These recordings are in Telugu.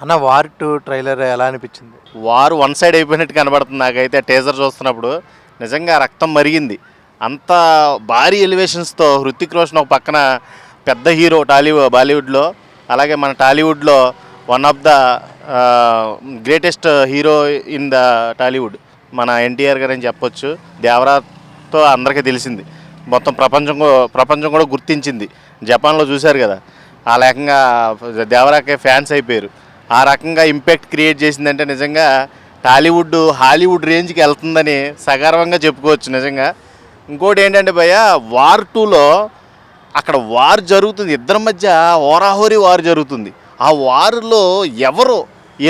అన్న 'వార్ 2' ట్రైలర్ ఎలా అనిపించింది? వారు వన్ సైడ్ అయిపోయినట్టు కనబడుతుంది నాకైతే టీజర్ చూస్తున్నప్పుడు. నిజంగా రక్తం మరిగింది. అంత భారీ ఎలివేషన్స్‌తో హృతిక్ రోషన్ ఒక పక్కన పెద్ద హీరో బాలీవుడ్‌లో, అలాగే మన టాలీవుడ్‌లో one of the greatest hero in the Tollywood మన ఎన్టీఆర్ గారని చెప్పొచ్చు. దేవరాతో అందరికీ తెలిసింది. మొత్తం ప్రపంచం కూడా గుర్తించింది. జపాన్‌లో చూశారు కదా! ఆ రకంగా దేవరాకే ఫ్యాన్స్ అయిపోయారు. ఆ రకంగా ఇంపాక్ట్ క్రియేట్ చేసిందంటే నిజంగా టాలీవుడ్ హాలీవుడ్ రేంజ్కి వెళ్తుందని సగర్వంగా చెప్పుకోవచ్చు నిజంగా. ఇంకోటి ఏంటంటే భయ్య, వార్ 2లో అక్కడ వార్ జరుగుతుంది, ఇద్దరి మధ్య హోరాహోరీ వార్ జరుగుతుంది. ఆ వార్లో ఎవరు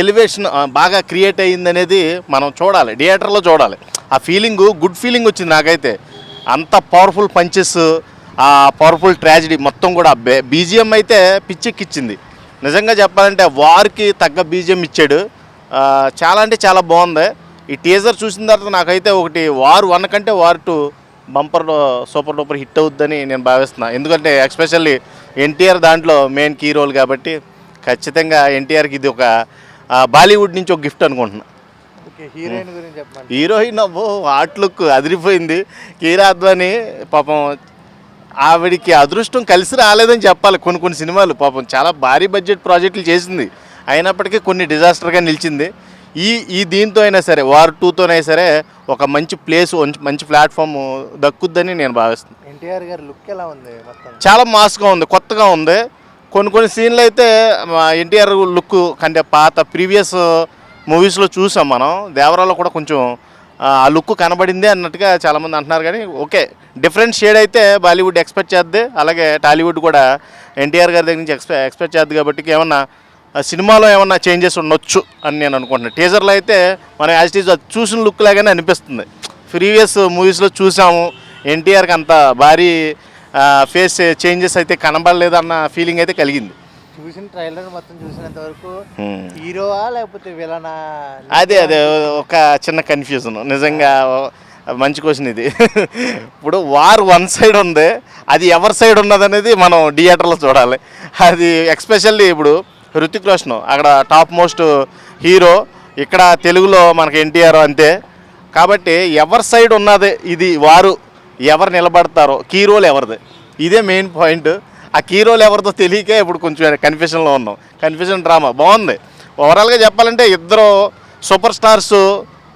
ఎలివేషన్ బాగా క్రియేట్ అయ్యిందనేది మనం చూడాలి, థియేటర్లో చూడాలి. ఆ ఫీలింగు గుడ్ ఫీలింగ్ వచ్చింది నాకైతే. అంత పవర్ఫుల్ పంచెస్, ఆ పవర్ఫుల్ ట్రాజిడీ మొత్తం కూడా బీజిఎం అయితే పిచ్చెక్కిచ్చింది. నిజంగా చెప్పాలంటే వార్కి తగ్గ బీజిఎం ఇచ్చాడు. చాలా అంటే చాలా బాగుంది. ఈ టీజర్ చూసిన తర్వాత నాకైతే ఒకటి వార్ 1 కంటే war 2 bumper super duper hit అవుద్దని నేను భావిస్తున్నాను. ఎందుకంటే ఎస్పెషల్లీ ఎన్టీఆర్ దాంట్లో మెయిన్ కీ రోల్ కాబట్టి ఖచ్చితంగా ఎన్టీఆర్కి ఇది ఒక బాలీవుడ్ నుంచి ఒక గిఫ్ట్ అనుకుంటున్నాను. హీరోయిన్ గురించి చెప్పండి. హీరోయిన్ హాట్ లుక్ అదిరిపోయింది. కీరా అద్వానీ పాపం ఆవిడికి అదృష్టం కలిసి రాలేదని చెప్పాలి. కొన్ని సినిమాలు పాపం చాలా భారీ బడ్జెట్ ప్రాజెక్టులు చేసింది, అయినప్పటికీ కొన్ని డిజాస్టర్గా నిలిచింది. ఈ దీంతో అయినా సరే వార్ 2తోనైనా సరే ఒక మంచి ప్లేస్, మంచి ప్లాట్ఫామ్ దక్కుద్దని నేను భావిస్తున్నాను. ఎన్టీఆర్ గారి లుక్ ఎలా ఉంది? మొత్తం చాలా మాస్గా ఉంది, కొత్తగా ఉంది. కొన్ని సీన్లు అయితే ఎన్టీఆర్ లుక్ కంటే పాత ప్రీవియస్ మూవీస్లో చూసాం మనం. దేవరాలో కూడా కొంచెం ఆ లుక్ కనబడింది అన్నట్టుగా చాలామంది అంటున్నారు. కానీ ఓకే, డిఫరెంట్ షేడ్ అయితే బాలీవుడ్ ఎక్స్పెక్ట్ చేద్ది, అలాగే టాలీవుడ్ కూడా ఎన్టీఆర్ గారి దగ్గర నుంచి ఎక్స్పెక్ట్ చేద్ది. కాబట్టి ఏమన్నా సినిమాలో ఏమన్నా చేంజెస్ ఉండొచ్చు అని నేను అనుకుంటున్నాను. టీజర్లో అయితే మనం యాజ్ ఇట్ ఈజ్ చూసిన లుక్ లాగానే అనిపిస్తుంది. ప్రీవియస్ మూవీస్లో చూసాము, ఎన్టీఆర్కి అంత భారీ ఫేస్ చేంజెస్ అయితే కనబడలేదు అన్న ఫీలింగ్ అయితే కలిగింది. చూసిన ట్రైలర్ మొత్తం చూసినంత వరకు హీరోవా లేకపోతే విలనా? అదే ఒక చిన్న కన్ఫ్యూజన్. నిజంగా మంచి క్వశ్చన్ ఇది. ఇప్పుడు వార్ 1 సైడ్ ఉంది, అది ఎవరి సైడ్ ఉన్నదనేది మనం థియేటర్లో చూడాలి. అది ఎస్పెషల్లీ ఇప్పుడు హృతిక్ రోషన్ అక్కడ టాప్ మోస్ట్ హీరో, ఇక్కడ తెలుగులో మనకి ఎన్టీఆర్ అంతే. కాబట్టి ఎవరి సైడ్ ఉన్నది ఇది వారు, ఎవరు నిలబడతారో, కీ రోల్ ఎవరిది, ఇదే మెయిన్ పాయింట్. ఆ కీ రోల్ ఎవరితో తెలియకే ఇప్పుడు కొంచెం కన్ఫ్యూజన్లో ఉన్నాం. కన్ఫ్యూజన్ డ్రామా బాగుంది. ఓవరాల్గా చెప్పాలంటే ఇద్దరు సూపర్ స్టార్స్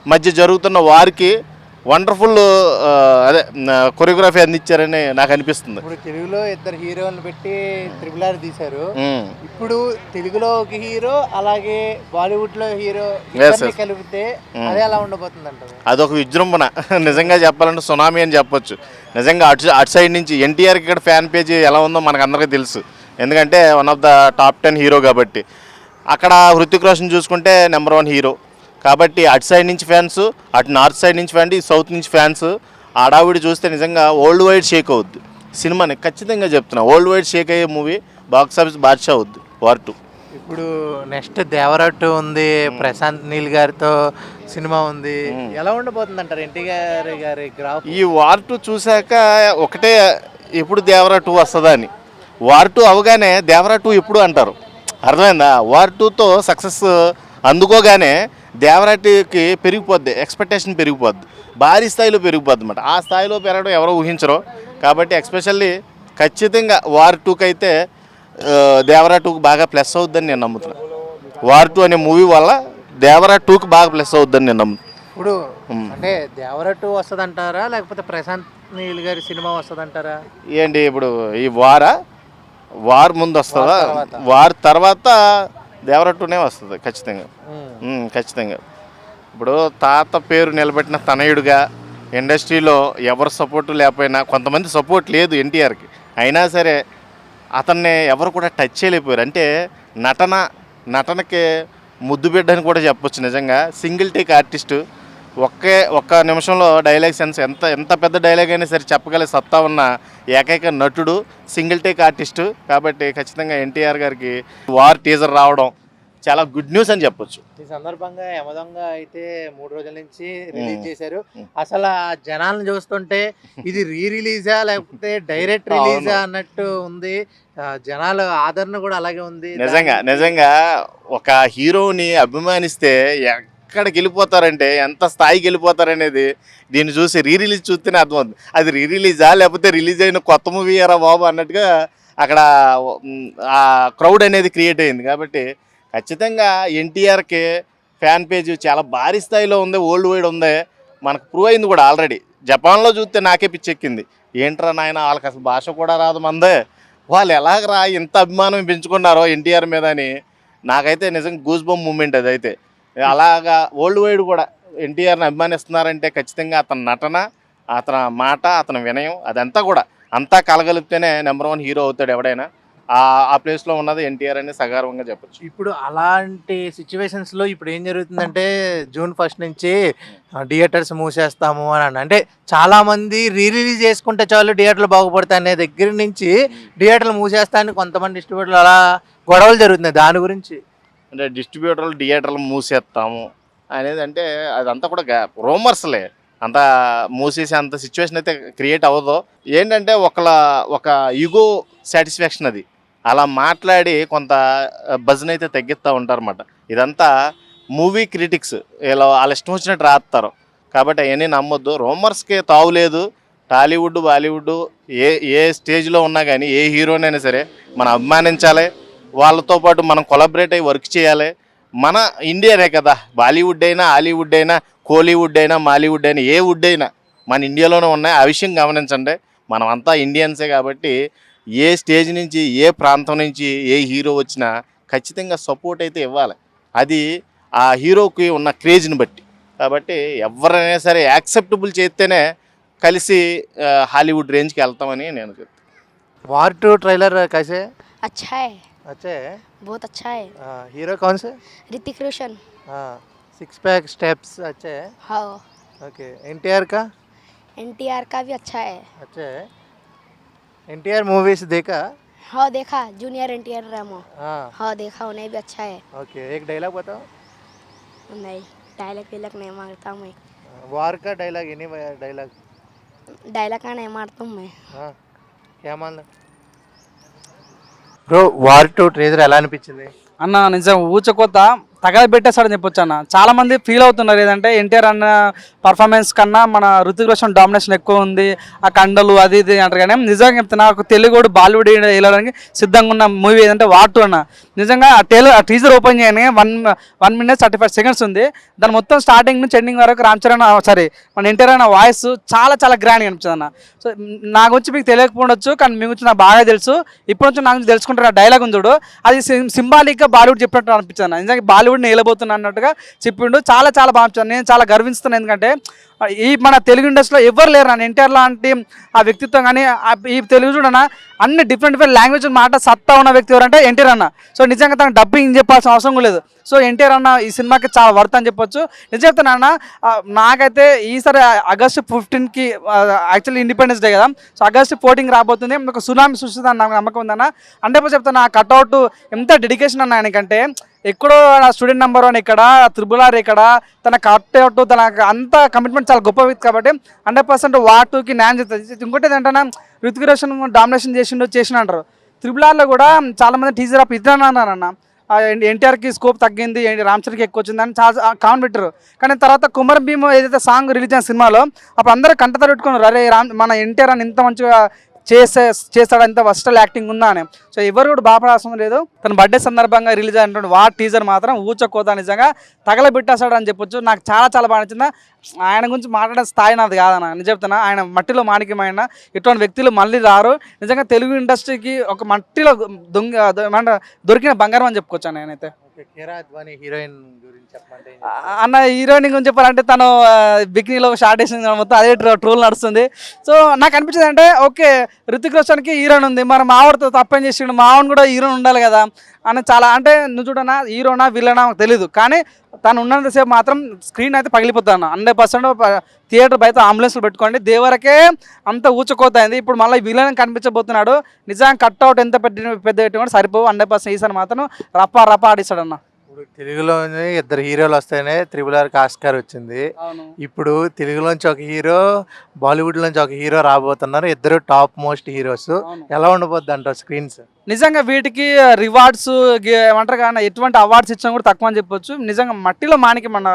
మధ్య జరుగుతున్న వారికి వండర్ఫుల్ కొరియోగ్రఫీ అందించారని నాకు అనిపిస్తుంది. ఇప్పుడు తెలుగులో ఇద్దరు హీరోలను పెట్టి RRR తీశారు. ఇప్పుడు తెలుగులో ఒక హీరో, అలాగే బాలీవుడ్ లో హీరో కలిపితే అదే ఎలా ఉండబోతుంది అంటారు? అదొక విజృంభణ. నిజంగా చెప్పాలంటే సునామీ అని చెప్పొచ్చు. నిజంగా అటు సైడ్ నుంచి ఎన్టీఆర్కి ఇక్కడ ఫ్యాన్ పేజ్ ఎలా ఉందో మనకు అందరికీ తెలుసు. ఎందుకంటే one of the top 10 hero కాబట్టి. అక్కడ హృతిక్ రోషన్ చూసుకుంటే నెంబర్ 1 హీరో కాబట్టి అటు సైడ్ నుంచి ఫ్యాన్స్, అటు నార్త్ సైడ్ నుంచి ఫ్యాన్స్, సౌత్ నుంచి ఫ్యాన్స్. ఆడావిడి చూస్తే నిజంగా వరల్డ్ వైడ్ షేక్ అవుద్ది సినిమాని. ఖచ్చితంగా చెప్తున్నా, వరల్డ్ వైడ్ షేక్ అయ్యే మూవీ, బాక్స్ ఆఫీస్ బాద్షా అవుద్ది వార్ 2. ఇప్పుడు నెక్స్ట్ దేవరా 2 ఉంది, ప్రశాంత్ నీల్ గారితో సినిమా ఉంది. ఎలా ఉండబోతుంది అంటారు ఎన్టీఆర్ గారి గ్రాఫ్? ఈ వార్ 2 చూశాక ఒకటే, ఎప్పుడు దేవరా 2 వస్తుందా అని. వార్ 2 అవగానే దేవరా 2 ఎప్పుడు అంటారు, అర్థమైందా? వార్ 2తో సక్సెస్ అందుకోగానే దేవరా 2కి పెరిగిపోద్ది, ఎక్స్పెక్టేషన్ పెరిగిపోద్ది, భారీ స్థాయిలో పెరిగిపోద్ది అన్నమాట. ఆ స్థాయిలో పెరగడం ఎవరో ఊహించరు. కాబట్టి ఎస్పెషల్లీ ఖచ్చితంగా వార్ 2కి అయితే దేవరా 2కి బాగా ప్లస్ అవుద్దని నేను నమ్ముతున్నాను. వార్ 2 అనే మూవీ వల్ల దేవరా 2కి బాగా ప్లస్ అవుద్దని నేను నమ్ముతున్నాను. ఇప్పుడు అంటే దేవరా 2 వస్తుంది అంటారా, లేకపోతే ప్రశాంత్ నీల్ గారి సినిమా వస్తుంది అంటారా? ఏంటి ఇప్పుడు ఈ వార్ ముందు వస్తుందా? వార్ తర్వాత దేవరా 2నే వస్తుంది ఖచ్చితంగా. ఖచ్చితంగా. ఇప్పుడు తాత పేరు నిలబెట్టిన తనయుడుగా ఇండస్ట్రీలో ఎవరు సపోర్టు లేకపోయినా, కొంతమంది సపోర్ట్ లేదు ఎన్టీఆర్కి, అయినా సరే అతన్ని ఎవరు కూడా టచ్ చేయలేకపోయారు. అంటే నటనకి ముద్దు బిడ్డని కూడా చెప్పొచ్చు. నిజంగా సింగిల్ టేక్ ఆర్టిస్టు, ఒక్క నిమిషంలో డైలాగ్ సెన్స్ ఎంత పెద్ద డైలాగ్ అయినా సరే చెప్పగల సత్తా ఉన్న ఏకైక నటుడు, సింగిల్ టేక్ ఆర్టిస్టు. కాబట్టి ఖచ్చితంగా ఎన్టీఆర్ గారికి వార్ టీజర్ రావడం చాలా గుడ్ న్యూస్ అని చెప్పొచ్చు. ఈ సందర్భంగా యమదొంగ అయితే 3 రోజుల నుంచి రిలీజ్ చేశారు. అసలు ఆ జనాలను చూస్తుంటే ఇది రిలీజా లేకపోతే డైరెక్ట్ రిలీజా అన్నట్టు ఉంది. జనాల ఆదరణ కూడా అలాగే ఉంది. నిజంగా ఒక హీరోని అభిమానిస్తే ఎక్కడికి వెళ్ళిపోతారంటే ఎంత స్థాయికి వెళ్ళిపోతారనేది దీన్ని చూసి రిలీజ్ చూస్తేనే అర్థమవుతుంది. అది రిలీజా లేకపోతే రిలీజ్ అయిన కొత్త మూవీ ఎరా బాబు అన్నట్టుగా అక్కడ ఆ క్రౌడ్ అనేది క్రియేట్ అయింది. కాబట్టి ఖచ్చితంగా ఎన్టీఆర్కి ఫ్యాన్ పేజ్ చాలా భారీ స్థాయిలో ఉంది, వరల్డ్ వైడ్ ఉంది. మనకు ప్రూవ్ అయింది కూడా ఆల్రెడీ. జపాన్లో చూస్తే నాకే పిచ్చెక్కింది, ఏంట్రా నాయన వాళ్ళకి అసలు భాష కూడా రాదు మందే, వాళ్ళు ఎలాగరా ఇంత అభిమానం పెంచుకున్నారో ఎన్టీఆర్ మీద అని నాకైతే నిజంగా గూస్ బంప్ మూమెంట్ అది. అయితే అలాగా వరల్డ్ వైడ్ కూడా ఎన్టీఆర్ని అభిమానిస్తున్నారంటే ఖచ్చితంగా అతని నటన, అతని మాట, అతని వినయం అదంతా కూడా అంతా కలగలిపితేనే నెంబర్ 1 హీరో అవుతాడు ఎవడైనా. ఆ ప్లేస్లో ఉన్నది ఎన్టీఆర్ అని సగర్వంగా చెప్పచ్చు. ఇప్పుడు అలాంటి సిచ్యువేషన్స్లో ఇప్పుడు ఏం జరుగుతుందంటే జూన్ 1 నుంచి థియేటర్స్ మూసేస్తాము అని అంటే చాలామంది రిలీజ్ చేసుకుంటే చాలు థియేటర్లు బాగుపడతాయి అనే దగ్గర నుంచి థియేటర్లు మూసేస్తాయని కొంతమంది డిస్ట్రిబ్యూటర్లు అలా గొడవలు జరుగుతున్నాయి. దాని గురించి అంటే డిస్ట్రిబ్యూటర్లు థియేటర్లు మూసేస్తాము అనేది అంటే అదంతా కూడా రూమర్స్లే, అంత మూసేసి అంత సిచ్యువేషన్ అయితే క్రియేట్ అవ్వదు. ఏంటంటే ఒక ఈగో సాటిస్ఫాక్షన్ అది. అలా మాట్లాడి కొంత బజ్ని అయితే తగ్గిస్తూ ఉంటారన్నమాట. ఇదంతా మూవీ క్రిటిక్స్ ఇలా వాళ్ళ ఇష్టం వచ్చినట్టు రాస్తారు. కాబట్టి అవన్నీ నమ్మొద్దు. రూమర్స్కి తావులేదు. టాలీవుడ్, బాలీవుడ్ ఏ స్టేజ్లో ఉన్నా కానీ ఏ హీరోనైనా సరే మనం అభిమానించాలి, వాళ్ళతో పాటు మనం కొలాబరేట్ అయ్యి వర్క్ చేయాలి. మన ఇండియానే కదా, బాలీవుడ్ అయినా, హాలీవుడ్ అయినా, కోలీవుడ్ అయినా, మాలీవుడ్ అయినా, ఏ వుడ్ అయినా మన ఇండియాలోనే ఉన్నాయి. ఆ విషయం గమనించండి. మనం అంతా ఇండియన్సే కాబట్టి ఏ స్టేజ్ నుంచి, ఏ ప్రాంతం నుంచి ఏ హీరో వచ్చినా ఖచ్చితంగా సపోర్ట్ అయితే ఇవ్వాలి. అది ఆ హీరోకి ఉన్న క్రేజ్ని బట్టి. కాబట్టి ఎవరైనా సరే యాక్సెప్టబుల్ చేస్తేనే కలిసి హాలీవుడ్ రేంజ్కి వెళ్తామని నేను చెప్తాను. వార్ 2 ट्रेलर कैसे? अच्छा है, अच्छा है, बहुत अच्छा है। हीरो कौन से? ऋतिक रोशन। 6 पैक स्टेप्स अच्छे है। हाँ, ओके, एनटीआर का? एनटीआर का भी अच्छा है। अच्छा है। एनटीआर मूवीज देखा? हाँ देखा, जूनियर एनटीआर रेमो। हाँ हाँ देखा, उन्हें भी अच्छा है। ओके, एक डायलॉग बताओ। नहीं, डायलॉग विलॉग नहीं मारता मैं। वार का डायलॉग, एनी डायलॉग? डायलॉग का नहीं मारता हूँ मैं। हाँ, क्या मान लो బ్రో. వార్ 2 ట్రైలర్ ఎలా అనిపించింది అన్న? నిజం ఊచకోత తగలబెట్టేస్తాడని చెప్పొచ్చు అన్న. చాలా మంది ఫీల్ అవుతున్నారు ఏదంటే ఎన్టీఆర్ అన్న పర్ఫార్మెన్స్ కన్నా మన ఋతిక్ రోషన్ డామినేషన్ ఎక్కువ ఉంది, ఆ కండలు అది ఇది అంటారు. కానీ నిజంగా చెప్తున్నా, ఒక తెలుగుడు బాలీవుడ్ వెళ్ళడానికి సిద్ధంగా ఉన్న మూవీ ఏదంటే వార్ 2 అన్న. నిజంగా ఆ టీజర్ ఓపెన్ చేయని 1 minute 35 seconds ఉంది. దాని మొత్తం స్టార్టింగ్ నుంచి ఎండింగ్ వరకు రామ్ చరణ్ మన ఎన్టీఆర్ అన్న వాయిస్ చాలా చాలా గ్రాండ్గా అనిపించింది అన్న. సో నా గురించి మీకు తెలియకపోవచ్చు, కానీ మీ గురించి నాకు బాగా తెలుసు. ఇప్పటి నుంచి నా గురించి తెలుసుకుంటారు. ఆ డైలాగ్ ఉంది చూడు, అది సింబాలిక్గా బాలీవుడ్ చెప్పినట్టు అనిపించింది అన్న. నిజంగా బాలీవుడ్ని వెళ్ళబోతున్నా అన్నట్టుగా చెప్పిండు. చాలా చాలా బాగా అనిపించింది. నేను చాలా గర్విస్తున్నాను, ఎందుకంటే ఈ మన తెలుగు ఇండస్ట్రీలో ఎవరు లేరు అన్న ఎన్టీఆర్ లాంటి ఆ వ్యక్తిత్వం. కానీ ఈ తెలుగు చూడన్నా అన్ని డిఫరెంట్ లాంగ్వేజ్ మాట సత్తా ఉన్న వ్యక్తి ఎవరంటే ఎన్టీఆర్ అన్న. సో నిజంగా తనకు డబ్బింగ్ చెప్పాల్సిన అవసరం లేదు. సో ఎన్టీఆర్ అన్న ఈ సినిమాకి చాలా వర్త్ అని చెప్పొచ్చు. నిజం చెప్తానన్న, నాకైతే ఈసారి August 15కి యాక్చువల్లీ ఇండిపెండెన్స్ డే కదా, సో August 14 రాబోతుంది. ఒక సునామీ సృష్టిందని నాకు నమ్మకం ఉందన్న. అంటే చెప్తాను, ఆ కట్అవుట్ ఎంత డెడికేషన్ అన్న ఆయనకంటే. ఎక్కడో స్టూడెంట్ నెంబర్ 1 ఇక్కడ, RRR ఇక్కడ, తన కట్అవుట్, తన అంత కమిట్మెంట్ చాలా గొప్ప వ్యక్తి. కాబట్టి 100% వార్ 2కి న్యాయం చేస్తుంది. ఇంకోటి ఏంటంటే ఋతిక్ రోషన్ డామినేషన్ చేసిన అంటారు. RRRలో కూడా చాలామంది టీజర్ ఆఫ్ ఇద్దరు అన్నారన్న, ఎన్టీఆర్కి స్కోప్ తగ్గింది, రామ్ చరణ్కి ఎక్కువ వచ్చిందని చాలా కామెంట్ పెట్టారు. కానీ తర్వాత కుమరం భీమ్ ఏదైతే సాంగ్ రిలీజ్ అయిన సినిమాలో అప్పుడు అందరూ కంటత పెట్టుకున్నారు, అరే మన ఎన్టీఆర్ అని ఇంత మంచిగా చేస్తాడు, అంత వర్స్టల్ యాక్టింగ్ ఉందా అని. సో ఎవరు కూడా బాధపడాల్సిన లేదు. తన బర్త్డే సందర్భంగా రిలీజ్ అయినటువంటి వార్ టీజర్ మాత్రం ఊచకోత నిజంగా తగలబెట్టేస్తాడు అని చెప్పొచ్చు. నాకు చాలా చాలా బాగా నచ్చింది. ఆయన గురించి మాట్లాడే స్థాయి నాది కాదన్న. నేను చెప్తున్నా, ఆయన మట్టిలో మాణిక్యమైన ఇటువంటి వ్యక్తులు మళ్ళీ రారు. నిజంగా తెలుగు ఇండస్ట్రీకి ఒక మట్టిలో దొరికిన బంగారం అని చెప్పుకోవచ్చు నేనైతే. హీరోయిన్ గురించి చెప్పండి అన్న. హీరోయిన్ గురించి చెప్పాలంటే తను బికినీలో షార్ట్ వేసింది, మొత్తం అదే ట్రోల్ నడుస్తుంది. సో నాకు అనిపించింది అంటే, ఓకే ఋతిక్ రోషన్కి హీరోయిన్ ఉంది, మరి మావాడితో తప్పేం చేసిండు, మావాడిని కూడా హీరోయిన్ ఉండాలి కదా అని చాలా. అంటే నువ్వు చూడనా, హీరోనా విలనా తెలియదు, కానీ తను ఉన్నంతసేపు మాత్రం స్క్రీన్ అయితే పగిలిపోతాను. 100% థియేటర్ బయట అంబులెన్స్లు పెట్టుకోండి. దేవరకే అంత ఊచకోత అయింది. ఇప్పుడు మళ్ళీ విలన్ కనిపించబోతున్నాడు. నిజంగా కట్అవుట్ ఎంత పెద్ద పెట్టుకుంటే సరిపోవు. 100% ఈసారి మాత్రం రప్ప ఆడిస్తాడు అన్న. ఇప్పుడు ఇప్పుడు తెలుగులోనే ఇద్దరు హీరోలు వస్తేనే త్రిబుల్ ఆర్కి ఆస్కార్ వచ్చింది. అవును. ఇప్పుడు తెలుగులోంచి ఒక హీరో, బాలీవుడ్ నుంచి ఒక హీరో రాబోతున్నారు. ఇద్దరు టాప్ మోస్ట్ హీరోస్. అవును. ఎలా ఉండబోద్ది అంటారు స్క్రీన్స్? నిజంగా వీటికి రివార్డ్స్ ఏమంటారు కానీ ఎటువంటి అవార్డ్స్ ఇచ్చినా కూడా తక్కువ అని చెప్పొచ్చు. నిజంగా మట్టిలో మాణిక్యం మన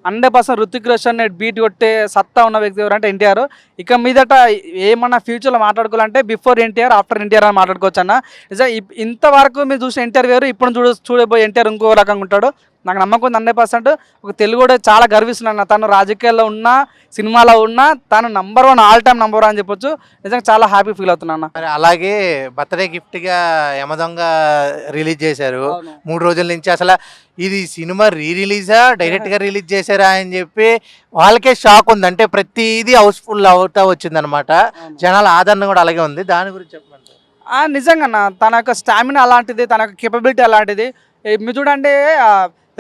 100% ఋతిక్ రోషన్ బీట్ కొట్టే సత్తా ఉన్న వ్యక్తి ఎవరంటే ఎన్టీఆర్. ఇక మీదట ఏమన్నా ఫ్యూచర్లో మాట్లాడుకోవాలంటే బిఫోర్ ఎన్టీఆర్ ఆఫ్టర్ ఎన్టీఆర్ అని మాట్లాడుకోవచ్చు అన్న. నిజంగా ఇంతవరకు మీరు చూసిన ఎన్టీఆర్ వేరు, ఇప్పుడు చూడబోయే ఎన్టీఆర్ ఇంకో రకంగా ఉంటాడు. నాకు నమ్మకం ఉంది 100%. ఒక తెలుగు కూడా చాలా గర్విస్తున్నాను. తను రాజకీయాల్లో ఉన్నా, సినిమాలో ఉన్నా తను #1 ఆల్ టైమ్ #1 అని చెప్పొచ్చు. నిజంగా చాలా హ్యాపీ ఫీల్ అవుతున్నాను. మరి అలాగే బర్త్డే గిఫ్ట్గా యమదొంగ రిలీజ్ చేశారు. 3 రోజుల నుంచి అసలు ఇది సినిమా రిలీజా డైరెక్ట్గా రిలీజ్ చేశారా అని చెప్పి వాళ్ళకే షాక్ ఉంది. అంటే ప్రతిదీ హౌస్ఫుల్ అవుతా వచ్చిందనమాట. జనాల ఆదరణ కూడా అలాగే ఉంది. దాని గురించి చెప్పండి. నిజంగా తన యొక్క స్టామినా అలాంటిది, తన యొక్క కేపబిలిటీ అలాంటిది. మీరు చూడండి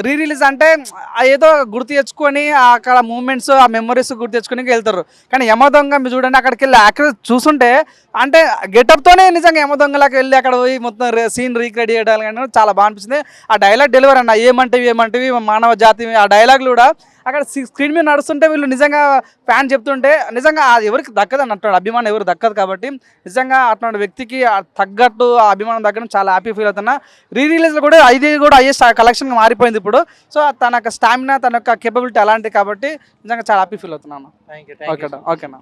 రిలీజ్ అంటే ఏదో గుర్తు తెచ్చుకొని అక్కడ మూమెంట్స్, ఆ మెమరీస్ గుర్తు తెచ్చుకొని వెళ్తారు. కానీ యమదొంగ మీరు చూడండి అక్కడికి వెళ్ళి యాక్టర్ చూస్తుంటే అంటే గెటప్తోనే నిజంగా యమదొంగలాకి వెళ్ళి అక్కడ పోయి మొత్తం సీన్ రీక్రియేట్ చేయడం కానీ చాలా బాగా అనిపిస్తుంది. ఆ డైలాగ్ డెలివరీ అన్న ఏమంటివి మానవ జాతి, ఆ డైలాగులు కూడా అక్కడ స్క్రీన్ మీద నడుస్తుంటే వీళ్ళు నిజంగా ఫ్యాన్ చెప్తుంటే నిజంగా అది ఎవరికి దక్కదు అన్నట్టు అభిమానం ఎవరు దక్కదు. కాబట్టి నిజంగా అట్లాంటి వ్యక్తికి తగ్గట్టు ఆ అభిమానం దక్కడం చాలా హ్యాపీ ఫీల్ అవుతున్నా. రిలీజ్లో కూడా ఇది కూడా హైయెస్ట్ కలెక్షన్ మారిపోయింది ఇప్పుడు. సో తన యొక్క స్టామినా, తన యొక్క కేపబిలిటీ అలాంటిది కాబట్టి నిజంగా చాలా హ్యాపీ ఫీల్ అవుతున్నాను. ఓకేనా.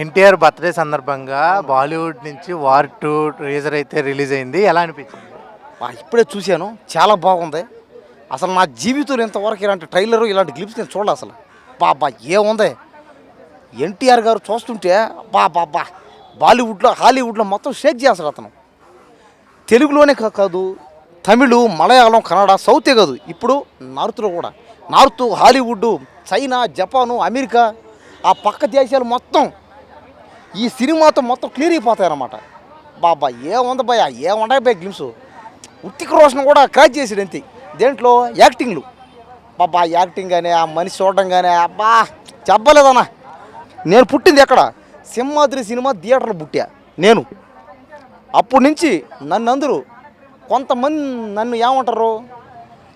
ఎన్టీఆర్ బర్త్డే సందర్భంగా బాలీవుడ్ నుంచి వార్ 2 టీజర్ అయితే రిలీజ్ అయింది. ఎలా అనిపించింది? ఇప్పుడే చూశాను, చాలా బాగుంది. అసలు నా జీవితంలో ఇంతవరకు ఇలాంటి ట్రైలరు, ఇలాంటి గ్లిప్స్ నేను చూడాలి. అసలు బాబా ఏముంది ఎన్టీఆర్ గారు చూస్తుంటే బాబా బాలీవుడ్లో, హాలీవుడ్లో మొత్తం షేక్ చేస్తాడు అతను. తెలుగులోనే కాదు, తమిళ్, మలయాళం, కన్నడ, సౌతే కాదు, ఇప్పుడు నార్త్లో కూడా, north, Hollywood, China, Japan, America, ఆ పక్క దేశాలు మొత్తం ఈ సినిమాతో మొత్తం క్లియర్ అయిపోతాయన్నమాట. బాబా ఏముంది భయ, ఏముంటాయి భయ గ్లిమ్స్. ఋతిక్ రోషన్ కూడా క్రాచ్ చేసాడు అంతే దేంట్లో, యాక్టింగ్లు. బాబా యాక్టింగ్ కానీ, ఆ మనిషి చూడడం కానీ అబ్బా చెప్పలేదన్నా. నేను పుట్టింది ఎక్కడ, సింహాద్రి సినిమా థియేటర్లో పుట్టా నేను. అప్పటి నుంచి నన్ను అందరూ, కొంతమంది నన్ను ఏమంటారు,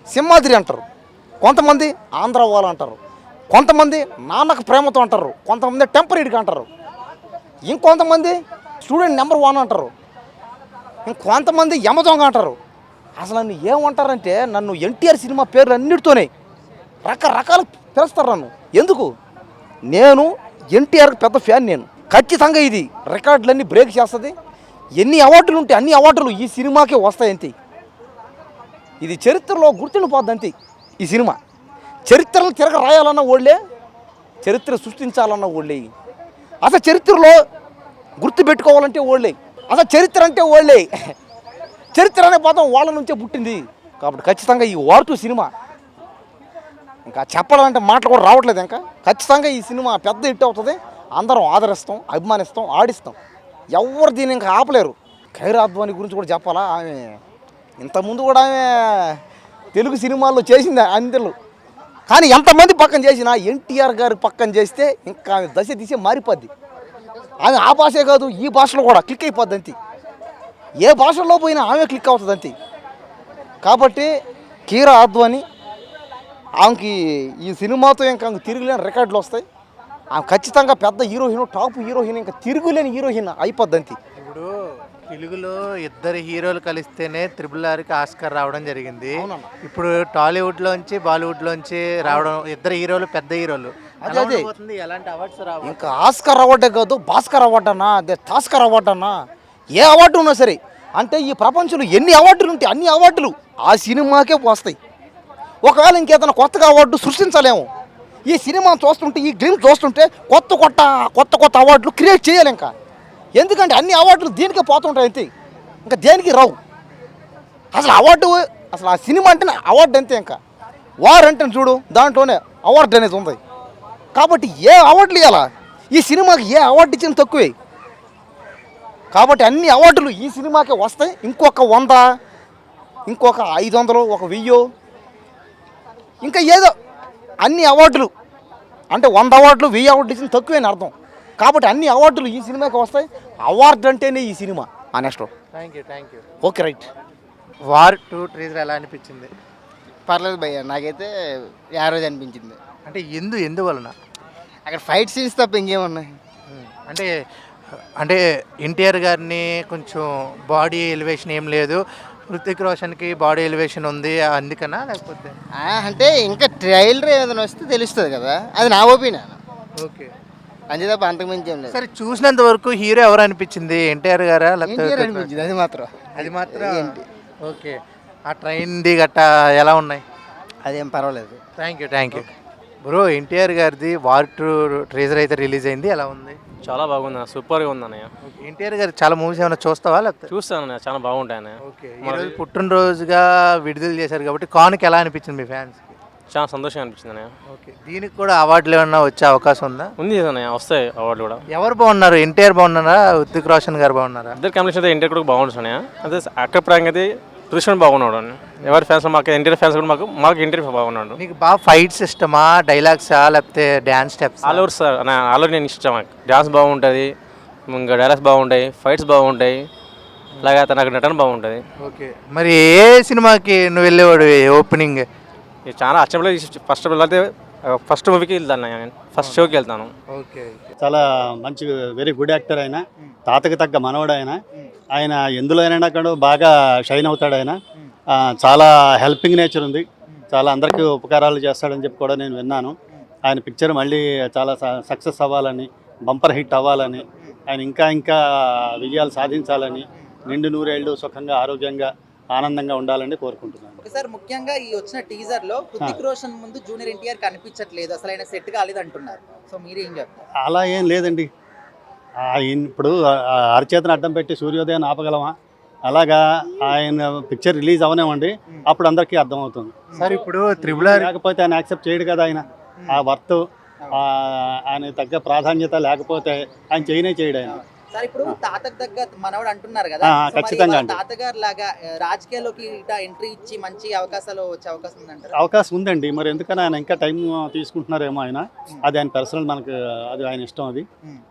సింహాద్రి అంటారు, కొంతమంది ఆంధ్ర వాళ్ళు అంటారు, కొంతమంది నాన్నకు ప్రేమతో అంటారు, కొంతమంది టెంపరీడ్గా అంటారు, ఇంకొంతమంది స్టూడెంట్ #1 అంటారు, ఇంకొంతమంది యమదొంగ అంటారు. అసలు నన్ను ఏమంటారంటే నన్ను ఎన్టీఆర్ సినిమా పేర్లు అన్నిటితోనే రకరకాలు పిలుస్తారు నన్ను. ఎందుకు, నేను ఎన్టీఆర్కి పెద్ద ఫ్యాన్. నేను ఖచ్చితంగా ఇది రికార్డులన్నీ బ్రేక్ చేస్తుంది. ఎన్ని అవార్డులు ఉంటే అన్ని అవార్డులు ఈ సినిమాకే వస్తాయి అంతే. ఇది చరిత్రలో గుర్తుండిపోద్ది అంతే. ఈ సినిమా చరిత్రను తిరగ రాయాలన్న ఓళ్ళే, చరిత్ర సృష్టించాలన్న ఓళ్ళే, అసలు చరిత్రలో గుర్తుపెట్టుకోవాలంటే ఓళ్ళే, అసలు చరిత్ర అంటే ఓళ్ళే. చరిత్ర అనే పదం వాళ్ళ నుంచే పుట్టింది. కాబట్టి ఖచ్చితంగా ఈ వార్ 2 సినిమా ఇంకా చెప్పాలంటే మాటలు కూడా రావట్లేదు. ఇంకా ఖచ్చితంగా ఈ సినిమా పెద్ద హిట్ అవుతుంది. అందరం ఆదరిస్తాం, అభిమానిస్తాం, ఆడిస్తాం. ఎవరు దీన్ని ఇంకా ఆపలేరు. ఖైరా అద్వానీ గురించి కూడా చెప్పాలా. ఆమె ఇంతకుముందు కూడా ఆమె తెలుగు సినిమాల్లో చేసింది అందరూ. కానీ ఎంతమంది పక్కన చేసినా ఎన్టీఆర్ గారి పక్కన చేస్తే ఇంకా ఆమె దశ దిశ మారిపోద్ది. ఆమె ఆ భాషే కాదు, ఈ భాషలో కూడా క్లిక్ అయిపోద్ది అంతే. ఏ భాషల్లో పోయినా ఆమె క్లిక్ అవుతుంది అంతే. కాబట్టి కీరా అద్వానీ ఆమెకి ఈ సినిమాతో ఇంకా తిరుగులేని రికార్డులు వస్తాయి. ఆమె ఖచ్చితంగా పెద్ద హీరోయిన్, టాప్ హీరోయిన్, ఇంకా తిరుగులేని హీరోయిన్ అయిపోద్ది అంతే. ఇప్పుడు తెలుగులో ఇద్దరు హీరోలు కలిస్తేనే త్రిబుల్-ఆర్కి ఆస్కార్ రావడం జరిగింది. ఇప్పుడు టాలీవుడ్లోంచి బాలీవుడ్లోంచి రావడం, ఇద్దరు హీరోలు పెద్ద హీరోలు. అదే ఎలాంటి అవార్డ్స్ రావు. ఇంకా ఆస్కార్ అవార్డే కాదు, భాస్కర్ అవార్డు అన్నా, అదే టాస్కర్ అవార్డు అన్నా, ఏ అవార్డు ఉన్నా సరే, అంటే ఈ ప్రపంచంలో ఎన్ని అవార్డులు ఉంటాయి అన్ని అవార్డులు ఆ సినిమాకే వస్తాయి. ఒకవేళ ఇంకేదైనా కొత్తగా అవార్డు సృష్టించలేము. ఈ సినిమా చూస్తుంటే, ఈ గ్లిమ్ చూస్తుంటే కొత్త అవార్డులు క్రియేట్ చేయాలి ఇంకా. ఎందుకంటే అన్ని అవార్డులు దీనికే పోతుంటాయి అంతే, ఇంకా దేనికి రావు. అసలు అవార్డు, అసలు ఆ సినిమా అంటేనే అవార్డు అంతే. ఇంకా వార్ అంటే చూడు, దాంట్లోనే అవార్డు అనేది ఉంది. కాబట్టి ఏ అవార్డులు ఇవ్వాలా, ఈ సినిమాకి ఏ అవార్డు ఇచ్చిన తక్కువే. కాబట్టి అన్ని అవార్డులు ఈ సినిమాకే వస్తాయి. ఇంకొక 100, ఇంకొక 500, ఒక 1000, ఇంకా ఏదో అన్ని అవార్డులు అంటే 100 అవార్డులు 1000 అవార్డులు ఇచ్చిన తక్కువేని అర్థం. కాబట్టి అన్ని అవార్డులు ఈ సినిమాకి వస్తాయి. అవార్డు అంటేనే ఈ cinema. Next thank you. Okay right. War 2 teaser ఎలా అనిపించింది? పర్లేదు భయ్య, నాకైతే యావరేజ్ అనిపించింది. అంటే ఎందువలన? అక్కడ ఫైట్ సీన్స్ తప్ప ఇంకేమున్నాయి? అంటే అంటే ఎన్టీఆర్ గారిని కొంచెం బాడీ ఎలివేషన్ ఏం లేదు, హృతిక్ రోషన్కి బాడీ ఎలివేషన్ ఉంది అందుకనా, లేకపోతే? అంటే ఇంకా ట్రైలర్ ఏదైనా వస్తే తెలుస్తుంది కదా, అది నా ఒపీనియన్. ఓకే, అంతే తప్ప అంతకుమించి ఏం లేదు. సరే చూసినంత వరకు హీరో ఎవరు అనిపించింది, ఎన్టీఆర్ గారా లేకపోతే ఎన్టీఆర్ హృతిక్ రోషన్? అనిపించింది, అది మాత్రం. ఏంటి? ఓకే, ఆ ట్రైన్ది గట్టా ఎలా ఉన్నాయి? అదేం పర్వాలేదు. Thank you bro. ఎన్టీఆర్ గారిది వార్ 2 ట్రేజర్ అయితే రిలీజ్ అయింది, ఎలా ఉంది? చాలా బాగుంది, సూపర్గా ఉంది అన్నయ్య. ఎన్టీఆర్ గారు చాలా మూవీస్ ఏమైనా చూస్తావా లేకపోతే? చూస్తాను అన్నయ్య, చాలా బాగుంటాయి అన్నయ్య. ఓకే, ఈరోజు పుట్టినరోజుగా విడుదల చేశారు కాబట్టి కానుక ఎలా అనిపించింది మీ ఫ్యాన్స్? చాలా సంతోషంగా అనిపించింది అన్నయ్య. ఓకే, దీనికి కూడా అవార్డులు ఏమన్నా వచ్చే అవకాశం ఉందా? ఉంది అన్నయ్య, వస్తాయి అవార్డులు కూడా. ఎవరు బాగున్నారు, ఎన్టీఆర్ బాగున్నారా హృతిక్ రోషన్ గారు బాగున్నారా? ఇద్దరు కాంబినేషన్ అయితే ఎన్టీఆర్ కూడా బాగుంటుంది అన్నయ్య. అదే అక్కడ ప్రాంగ అయితే కృష్ణ బాగున్నాడు అన్న. ఎవరి ఫ్యాన్స్ మాకు ఎన్టీఆర్ ఫ్యాన్స్ కూడా మాకు ఎన్టీఆర్ బాగున్నాడు. నీకు బాగా ఫైట్ సిస్టమా, డైలాగ్సా లేకపోతే dance steps? All over sir all over నేను ఇష్టం. నాకు డ్యాన్స్ బాగుంటుంది, ఇంకా డైలాగ్స్ బాగుంటాయి, ఫైట్స్ బాగుంటాయి, అలాగే నాకు నటన బాగుంటుంది. ఓకే, మరి ఏ సినిమాకి నువ్వు వెళ్ళేవాడు ఓపెనింగ్? ఇది చాలా అచ్చంలో ఫస్ట్ మూవీకి వెళ్తాను నేను, ఫస్ట్ షోకి వెళ్తాను. ఓకే, చాలా మంచి వెరీ గుడ్ యాక్టర్ ఆయన, తాతకి తగ్గ మనవడు ఆయన ఎందులో అయినా కూడా బాగా షైన్ అవుతాడు ఆయన. చాలా హెల్పింగ్ నేచర్ ఉంది, చాలా అందరికీ ఉపకారాలు చేస్తాడని చెప్పి కూడా నేను విన్నాను. ఆయన పిక్చర్ మళ్ళీ చాలా సక్సెస్ అవ్వాలని, బంపర్ హిట్ అవ్వాలని, ఆయన ఇంకా విజయాలు సాధించాలని, నిండు నూరేళ్ళు సుఖంగా ఆరోగ్యంగా ఆనందంగా ఉండాలని కోరుకుంటున్నాను. సార్, ముఖ్యంగా ఈ వచ్చిన టీజర్ లో హృతిక్ రోషన్ ముందు జూనియర్ ఎన్టీఆర్ కనిపించట్లేదు, అసలు ఆయన సెట్ కాలేదు అంటున్నారు. సో మీరేం చెప్తారు? అలా ఏం లేదండి. ఇప్పుడు అరచేతను అడ్డం పెట్టి సూర్యోదయాన్ని ఆపగలమా? అలాగా ఆయన పిక్చర్ రిలీజ్ అవనేవ్వండి, అప్పుడు అందరికీ అర్థమవుతుంది. సార్ ఇప్పుడు త్రిబుల్ ఆర్ లేకపోతే ఆయన యాక్సెప్ట్ చేయడు కదా, ఆయన ఆ వర్త్ ఆయన తగ్గ ప్రాధాన్యత లేకపోతే ఆయన చేయడు ఆయన. సార్, ఇప్పుడు తాతకు తగ్గ మనవడు అంటున్నారు కదా, ఖచ్చితంగా తాతగారు లాగా రాజకీయాల్లోకి ఎంట్రీ ఇచ్చి మంచి అవకాశాలు వచ్చే అవకాశం ఉందంటారు? అవకాశం ఉందండి, మరి ఎందుకని ఆయన ఇంకా టైం తీసుకుంటున్నారేమో ఆయన. అది ఆయన పర్సనల్, మనకు అది ఆయన ఇష్టం. అది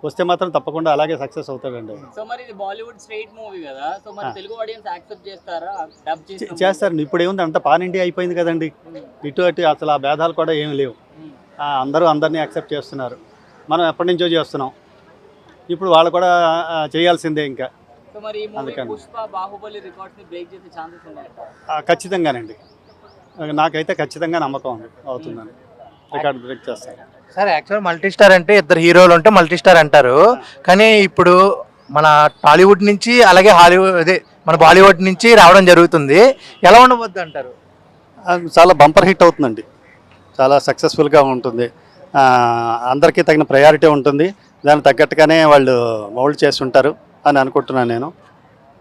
వస్తే మాత్రం తప్పకుండా అలాగే సక్సెస్ అవుతాడండి. సో మరి ఇది బాలీవుడ్ స్ట్రైట్ మూవీ కదా, సో మరి తెలుగు ఆడియన్స్ యాక్సెప్ట్ చేస్తారా? డబ్ చేస్తారు. ఇప్పుడు ఏముంది, అంత పాన్ ఇండియా అయిపోయింది కదండి, ఇటు అటు అసలు ఆ భేదాలు కూడా ఏమి లేవు. అందరూ అందరినీ యాక్సెప్ట్ చేస్తున్నారు. మనం ఎప్పటి నుంచో చేస్తున్నాం, ఇప్పుడు వాళ్ళు కూడా చేయాల్సిందే ఇంకా. సో మరి ఈ మూవీ పుష్ప బాహుబలి రికార్డ్స్ ని బ్రేక్ చేసే ఛాన్సెస్ ఉన్నాయి? ఖచ్చితంగానండి, నాకైతే ఖచ్చితంగా నమ్మకం ఉంది అవుతుందని. రికార్డ్ బ్రేక్ చేస్తాను. సార్ యాక్చువల్ మల్టీ స్టార్ అంటే ఇద్దరు హీరోలు ఉంటే మల్టీ స్టార్ అంటారు, కానీ ఇప్పుడు మన టాలీవుడ్ నుంచి అలాగే హాలీవుడ్ అదే మన బాలీవుడ్ నుంచి రావడం జరుగుతుంది, ఎలా ఉండబోద్దు అంటారు? చాలా బంపర్ హిట్ అవుతుందండి, చాలా సక్సెస్ఫుల్గా ఉంటుంది. అందరికీ తగిన ప్రయారిటీ ఉంటుంది, దానికి తగ్గట్టుగానే వాళ్ళు మౌల్డ్ చేస్తుంటారు అని అనుకుంటున్నాను నేను.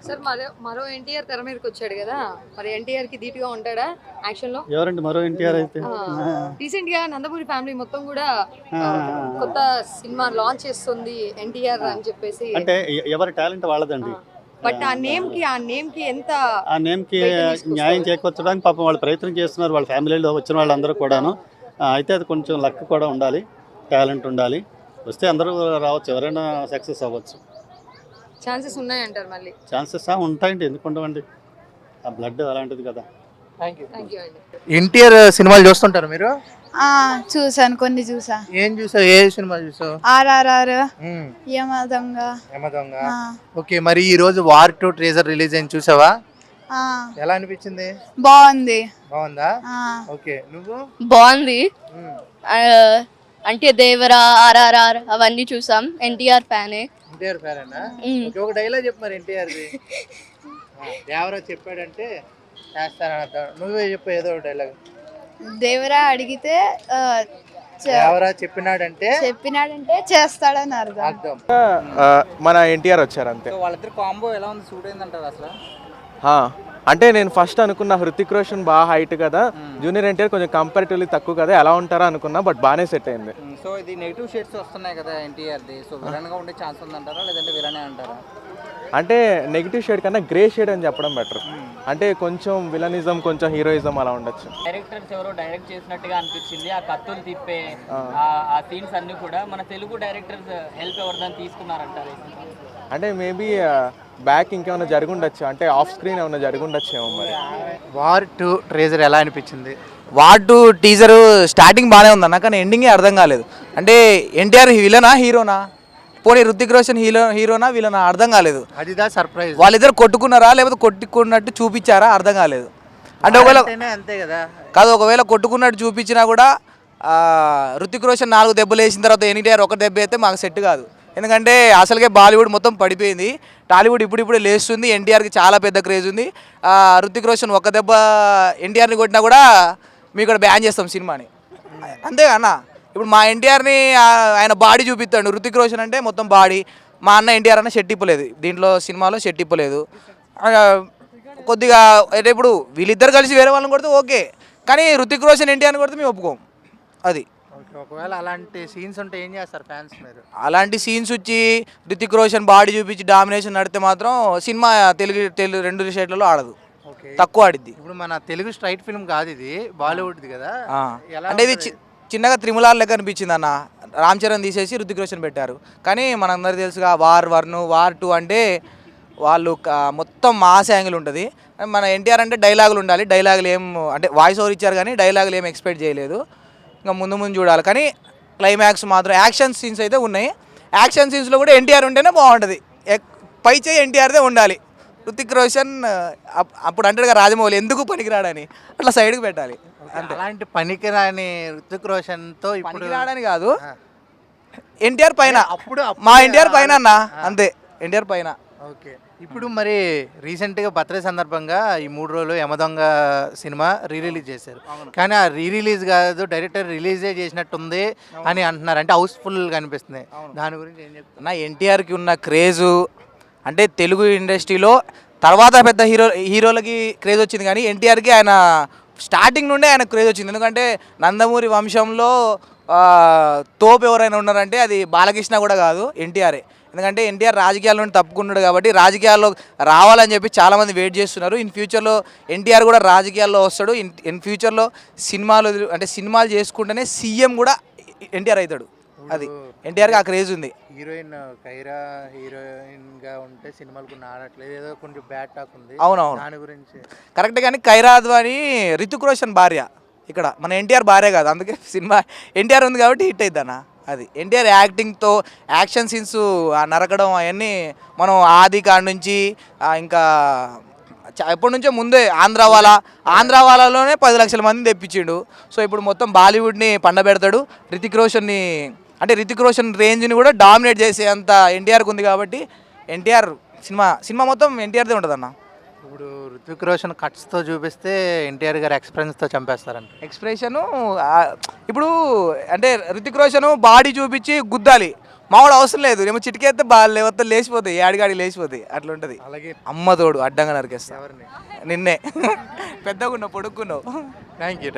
సార్, మరో ఎన్టీఆర్ తెర మీదకి వచ్చాడు కదా, మరి ఎన్టీఆర్ కి ధీటుగా ఉంటాడా యాక్షన్ లో? ఎవరండి మరో ఎన్టీఆర్ అయితే? రీసెంట్ గా నందమూరి ఫ్యామిలీ మొత్తం కూడా కొత్త సినిమా లాంచ్ చేస్తుంది ఎన్టీఆర్ అని చెప్పేసి. అంటే ఎవరి టాలెంట్ వాళ్ళదండి, బట్ ఆ నేమ్ కి ఎంత ఆ నేమ్కి న్యాయం చేకూర్చడానికి పాపం వాళ్ళు ప్రయత్నం చేస్తున్నారు, వాళ్ళ ఫ్యామిలీలో వచ్చిన వాళ్ళందరూ కూడాను. అయితే అది కొంచెం లక్ కూడా ఉండాలి, టాలెంట్ ఉండాలి. వస్తే అందరూ రావచ్చు, ఎవరైనా సక్సెస్ అవ్వచ్చు. ఛాన్సెస్ ఉన్నాయంటారు? మళ్ళీ ఛాన్సెస్ ఉంటాయండి, ఎందుకు ఉండవండి, ఆ బ్లడ్ అలాంటిది కదా. థ్యాంక్ యూ అండి. ఎన్టీఆర్ సినిమాలు చూస్తుంటారు మీరు? చూసాను, కొన్ని చూసా. ఏం చూసావు, ఏ సినిమా చూసావు? RRR, యమదొంగ. ఓకే, మరి ఈ రోజు వార్ 2 ట్రేజర్ రిలీజ్ అయింది, చూసావా? ఎలా అనిపించింది? బాగుందా? ఓకే, నువ్వు? బాగుంది. అంటే దేవరా, RRR అవన్నీ చూసాం. ఎన్టీఆర్ ఫ్యానే. ఎన్టీఆర్ ఫ్యానేనా? ఓకే, ఒక డైలాగ్ చెప్పు మరి ఎన్టీఆర్ది. దేవరా చెప్పాడంటే చేస్తానని అర్థం, నువ్వే చెప్పు ఏదో ఒక డైలాగ్. దేవరా అడిగితే దేవరా చెప్పినాడంటే చేస్తాడని అర్థం. మన ఎన్టీఆర్ వచ్చారు అంతే. వాళ్ళిద్దరు కాంబో ఎలా ఉంది, సూట్ అయిందంటారు అసలు? అంటే నేను ఫస్ట్ అనుకున్న హృతిక్ రోషన్ బాగా హైట్ కదా, జూనియర్ ఎన్టీఆర్ కొంచెం కంపారిటివ్లీ తక్కువ కదా, ఎలా ఉంటారా అనుకున్నా, బట్ బాగానే సెట్ అయింది. సో ఇది నెగిటివ్ షేడ్స్ వస్తున్నాయి కదా ఎన్టీఆర్ది, సో విలన్ గా ఉండే ఛాన్స్ ఉందంటారా, లేదంటే విలనే అంటారా? అంటే నెగిటివ్ షేడ్ కన్నా గ్రే షేడ్ అని చెప్పడం బెటర్. అంటే కొంచెం విలనిజం, కొంచెం హీరోయిజం అలా ఉండొచ్చు. డైరెక్టర్స్ ఎవరో డైరెక్ట్ చేసినట్టుగా అనిపించింది, ఆ కత్తులు తిప్పే ఆ సీన్స్ అన్ని కూడా మన తెలుగు డైరెక్టర్స్ హెల్ప్ ఎవరిదని తీసుకున్నారంటారు? అంటే మేబీ బ్యాక్ ఇంకేమైనా జరుగుండొచ్చు, అంటే ఆఫ్ స్క్రీన్ ఏమైనా జరుగుండొచ్చేమో మరి. వార్ 2 ట్రేజర్ ఎలా అనిపించింది? వార్ 2 టీజరు స్టార్టింగ్ బాగానే ఉందన్న, కానీ ఎండింగే అర్థం కాలేదు. అంటే ఎన్టీఆర్ విలనా హీరోనా, పోనీ ఋతిక్ రోషన్ హీరోనా విలనా అర్థం కాలేదు. అదిదా సర్ప్రైజ్. వాళ్ళిద్దరు కొట్టుకున్నారా లేకపోతే కొట్టుకున్నట్టు చూపించారా అర్థం కాలేదు. అంటే ఒకవేళ అంతే కదా కాదు, ఒకవేళ కొట్టుకున్నట్టు చూపించినా కూడా ఋతిక్ రోషన్ 4 దెబ్బలు వేసిన తర్వాత ఎన్టీఆర్ ఒక దెబ్బ అయితే మాకు సెట్ కాదు. ఎందుకంటే అసలుకే బాలీవుడ్ మొత్తం పడిపోయింది, టాలీవుడ్ ఇప్పుడిప్పుడే లేస్తుంది. ఎన్టీఆర్కి చాలా పెద్ద క్రేజ్ ఉంది. ఋతిక్ రోషన్ ఒక దెబ్బ ఎన్టీఆర్ని కొట్టినా కూడా మీ ఇక్కడ బ్యాన్ చేస్తాం సినిమాని, అంతే అన్న. ఇప్పుడు మా ఎన్టీఆర్ని ఆయన బాడీ చూపిస్తాడు, ఋతిక్ రోషన్ అంటే మొత్తం బాడీ. మా అన్న ఎన్టీఆర్ అన్న షెట్ ఇప్పలేదు దీంట్లో, సినిమాలో షెట్ ఇప్పలేదు. కొద్దిగా అంటే ఇప్పుడు వీళ్ళిద్దరు కలిసి వేరే వాళ్ళని కొడితే ఓకే, కానీ ఋతిక్ రోషన్ ఎన్టీఆర్ని కొడితే మేము ఒప్పుకోం. అది ఒకవేళ అలాంటి సీన్స్ ఉంటే ఏం చేస్తారు ఫ్యాన్స్ మీరు? అలాంటి సీన్స్ వచ్చి ఋతిక్ రోషన్ బాడీ చూపించి డామినేషన్ నడితే మాత్రం సినిమా తెలుగు 2 స్టేట్లలో ఆడదు, తక్కువ ఆడిద్ది. ఇప్పుడు మన తెలుగు స్ట్రైట్ ఫిల్మ్ కాదు ఇది, బాలీవుడ్ది కదా. అంటే ఇది చిన్నగా త్రిములార్ లెక్క అనిపించింది అన్న. రామ్ చరణ్ తీసేసి ఋతిక్ రోషన్ పెట్టారు. కానీ మనందరికీ తెలుసుగా వార్ 1 వార్ 2 అంటే వాళ్ళు మొత్తం మాస్ యాంగిల్ ఉంటుంది. మన ఎన్టీఆర్ అంటే డైలాగులు ఉండాలి, డైలాగులు ఏం అంటే వాయిస్ ఓవర్ ఇచ్చారు కానీ డైలాగులు ఏం ఎక్స్పెక్ట్ చేయలేదు. ఇంకా ముందు చూడాలి. కానీ క్లైమాక్స్ మాత్రం యాక్షన్ సీన్స్ అయితే ఉన్నాయి. యాక్షన్ సీన్స్లో కూడా ఎన్టీఆర్ ఉంటేనే బాగుంటుంది. పై చేయి ఎన్టీఆర్దే ఉండాలి. ఋతిక్ రోషన్ అప్పుడు అంటాడుగా రాజమౌళి ఎందుకు పనికిరాడని, అట్లా సైడ్కి పెట్టాలి. అంటే అలాంటి పనికిరాని ఋతిక్ రోషన్తో ఇప్పుడు రాడని కాదు, ఎన్టీఆర్ పైన అప్పుడు మా ఎన్టీఆర్ పైన అన్న, అంతే ఎన్టీఆర్ పైన. ఓకే. ఇప్పుడు మరి రీసెంట్గా బర్త్డే సందర్భంగా ఈ 3 రోజులు యమదొంగ సినిమా రిలీజ్ చేశారు. కానీ ఆ రిలీజ్ కాదు, డైరెక్టర్ రిలీజే చేసినట్టుంది అని అంటున్నారు. అంటే హౌస్ఫుల్గా అనిపిస్తుంది. దాని గురించి ఏం చెప్తున్నా? నా ఎన్టీఆర్కి ఉన్న క్రేజు అంటే తెలుగు ఇండస్ట్రీలో తర్వాత పెద్ద హీరోలకి క్రేజ్ వచ్చింది, కానీ ఎన్టీఆర్కి ఆయన స్టార్టింగ్ నుండే ఆయన క్రేజ్ వచ్చింది. ఎందుకంటే నందమూరి వంశంలో తోపు ఎవరైనా ఉన్నారంటే అది బాలకృష్ణ కూడా కాదు, ఎన్టీఆర్ఏ. ఎందుకంటే ఎన్టీఆర్ రాజకీయాల నుండి తప్పుకున్నాడు కాబట్టి రాజకీయాల్లో రావాలని చెప్పి చాలామంది వెయిట్ చేస్తున్నారు. ఇన్ ఫ్యూచర్లో ఎన్టీఆర్ కూడా రాజకీయాల్లో వస్తాడు. ఇన్ ఫ్యూచర్లో సినిమాలు చేసుకుంటేనే సీఎం కూడా ఎన్టీఆర్ అవుతాడు. అది ఎన్టీఆర్కి ఆ క్రేజ్ ఉంది. హీరోయిన్ కైరా హీరోయిన్గా ఉంటే సినిమాలకు ఆడట్లేదు, ఏదో కొంచెం బ్యాడ్ టాక్ ఉంది. అవునవును, దాని గురించి కరెక్ట్. కానీ కైరా అద్వాని ఋతిక్ రోషన్ భార్య, ఇక్కడ మన ఎన్టీఆర్ భార్య కాదు. అందుకే సినిమా ఎన్టీఆర్ ఉంది కాబట్టి హిట్ అవుతుంది అన్న. అది ఎన్టీఆర్ యాక్టింగ్తో యాక్షన్ సీన్స్ నరకడం అవన్నీ మనం ఆది కాడ నుంచి ఇంకా ఎప్పటి నుంచో ముందే ఆంధ్రావాలాలోనే 10 లక్షల మందిని తెప్పించిండు. సో ఇప్పుడు మొత్తం బాలీవుడ్ని పండబెడతాడు. ఋతిక్ రోషన్ రేంజ్ని కూడా డామినేట్ చేసే అంత ఎన్టీఆర్కి ఉంది కాబట్టి ఎన్టీఆర్ సినిమా మొత్తం ఎన్టీఆర్దే ఉంటుంది అన్న. ఇప్పుడు ఋతిక్ రోషన్ కట్స్తో చూపిస్తే ఎన్టీఆర్ గారు ఎక్స్ప్రెషన్స్తో చంపేస్తారంట. ఎక్స్ప్రెషను ఇప్పుడు అంటే ఋతిక్ రోషన్ బాడీ చూపించి గుద్దాలి, మావాడు అవసరం లేదు. ఏమో చిటికేస్తే లేకపోతే లేచిపోతాయి, ఏడిగాడి లేచిపోతాయి, అట్లా ఉంటుంది. అలాగే అమ్మతోడు అడ్డంగా నరికేస్తా ఎవరిని? నిన్నే పెద్దగా ఉన్నావు, పొడుక్కున్నావు. Thank you.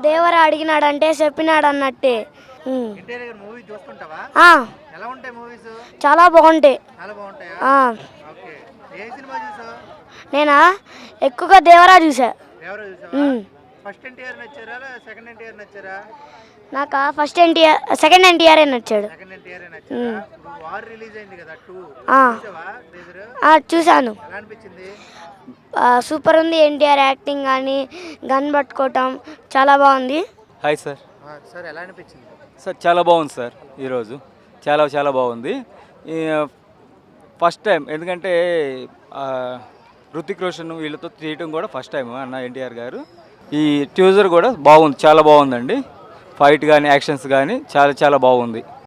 దేవరా అడిగినాడంటే చెప్పినాడు అన్నట్టే. ఎన్టీఆర్ గారు మూవీ చూస్తుంటావా? ఎలా ఉంటాయి మూవీస్? చాలా బాగుంటాయి. చాలా బాగుంటాయా? ఓకే. ఏ సినిమా చూసావు? నేనా ఎక్కువగా దేవరా చూసా. ఎవరో చూసావా? ఫస్ట్ ఎన్టీఆర్ నచ్చారా సెకండ్ ఎన్టీఆర్ నచ్చారా? నాకు సెకండ్ ఎన్టీఆర్ నచ్చాడు. సెకండ్ ఎన్టీఆర్ నచ్చారా? వార్ రిలీజ్ అయింది కదా 2 చూసావా? చూశాను. ఎలా అనిపించింది? సూపర్ ఉంది. ఎన్టీఆర్ యాక్టింగ్ కానీ గన్ పట్టుకోవటం చాలా బాగుంది. Hi sir. సార్ ఎలా అనిపించింది? సార్ చాలా బాగుంది సార్, ఈరోజు చాలా బాగుంది. ఫస్ట్ టైం, ఎందుకంటే ఋతిక్ రోషన్ వీళ్ళతో చేయటం కూడా ఫస్ట్ టైం అన్న ఎన్టీఆర్ గారు. ఈ టీజర్ కూడా బాగుంది, చాలా బాగుందండి. ఫైట్ కానీ యాక్షన్స్ కానీ చాలా బాగుంది.